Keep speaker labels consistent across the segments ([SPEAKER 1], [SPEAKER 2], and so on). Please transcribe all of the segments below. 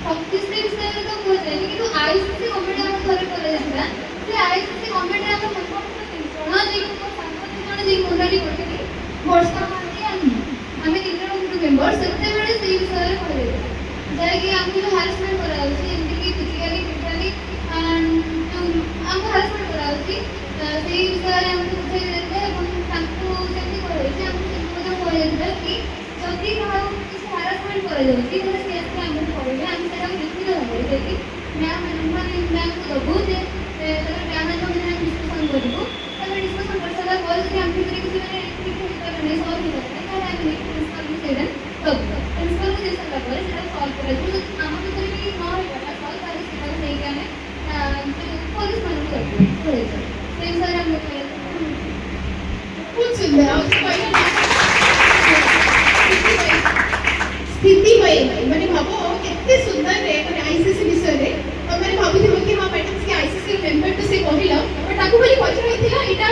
[SPEAKER 1] छत्तीस विषय तो कहुचे कि आईसीसी कमिटी हम थरे करे जाता से आईसीसी कमिटी हम कोन जे सांगत जण जे मोनाली करथि वर्षा माने आमे तीन जण मेंबर सेते बेले से विषय करे जाय कि हमको जो हैरेसमेंट करा होछि एमति कि फिजिकली मेंटली हमको हैरेसमेंट करा होछि से विषय हमको बुझाई देते ଏବଂ ତାଙ୍କୁ ଯେମିତି କହିଛି ଆମକୁ ମଧ୍ୟ କହିଦେଇଥିଲେ कि ଯଦି କାହାକୁ କିଛି हैरेसमेंट କରାଯାଉଛି ତାହେଲେ ସେ ଆମକୁ କହିଲେ ଆମେ ସେଟାକୁ ଲିଖିତ ଭାବରେ ଦେଇକି ମ୍ୟାମ୍କୁ ଦେବୁ ଯେ ତାପରେ ମ୍ୟାମ୍ ଆମେ ଡିସ୍କସନ୍ କରିବୁ ତାପରେ ଡିସ୍କସନ୍ କରିସାରିଲା ପରେ ଯଦି ଆମ ଭିତରେ କିଛି ମାନେ ଠିକ୍ ହେଇପାରିବ ନାହିଁ ସଲ୍ଭ ହେଇପାରିବ ତାହେଲେ ଆମେ ନେଇକି ପ୍ରିନ୍ସିପାଲ୍କୁ ସେଇଟା ଦେବୁ ପ୍ରିନ୍ସିପାଲ୍କୁ ଦେଇସାରିଲା ପରେ ସେଟା ସଲ୍ଭ କରାଯିବ ଆମ ଭିତରେ ବି ନ ହେଇପାରିଲା ସଲ୍ଭ ତାହେଲେ ସେଟାକୁ ନେଇକି ଆମେ ପୋଲିସମାନଙ୍କୁ ଦେବୁ ସେ ବିଷୟରେ ଆମେ
[SPEAKER 2] बहुत सुंदर स्थिति मैंने भाव केते सुंदर रे माने आईसीसी विषय रे तो मैंने भाबुथिबो कि हां मैडम के आईसीसी मेंबर तो से कहिला बट ताको खाली पचराइथिला एटा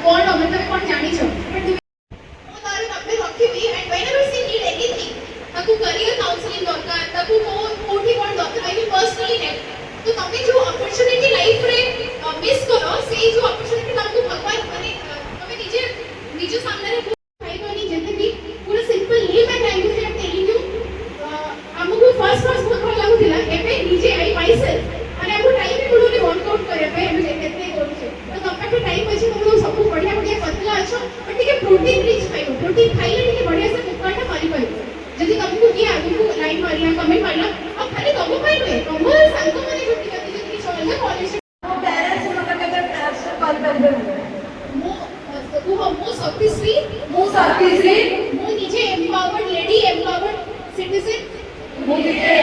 [SPEAKER 2] कोन मतलब कोन जानि छ बट मो तार नंबर रखिबी and whenever she need anything ताको करियर काउंसलिंग दरकार ताको कोठी कोन दरकार आई विल पर्सनली हेल्प तो तमे जो अपॉर्चुनिटी लाइफ रे मिस करो से जो अपॉर्चुनिटी ताको भगवान माने तमे निजे सामने रे खाइबनी जते भी पूरा सिंपल ली मैं टाइम से टेलिंग यू हमको फर्स्ट बहुत भल लागुथिला एबे निजे आई माइसेल्फ माने हमको टाइम भी मिलुनी वर्कआउट करे पे एबे केते करू छे तो तमे टाइम अछि तुम सब बढ़िया बढ़िया पतला अछो बट टिके प्रोटीन रिच खाइबो प्रोटीन खाइले टिके बढ़िया से मुक्काटा मारी पाइबो जदी तुमको किए आगु लाइन मारिया कमेंट मारिया अब खाली तुम पाइ नुए तुम सांग माने जो टिके जदी चले कॉलेज
[SPEAKER 3] पेरेंट्स मतलब के पेरेंट्स कॉल करबे
[SPEAKER 2] मो सतीश्री
[SPEAKER 3] मु
[SPEAKER 2] मो निजे एम्पावर्ड लेडी एम्पावर्ड सिटीजन
[SPEAKER 3] मु निजे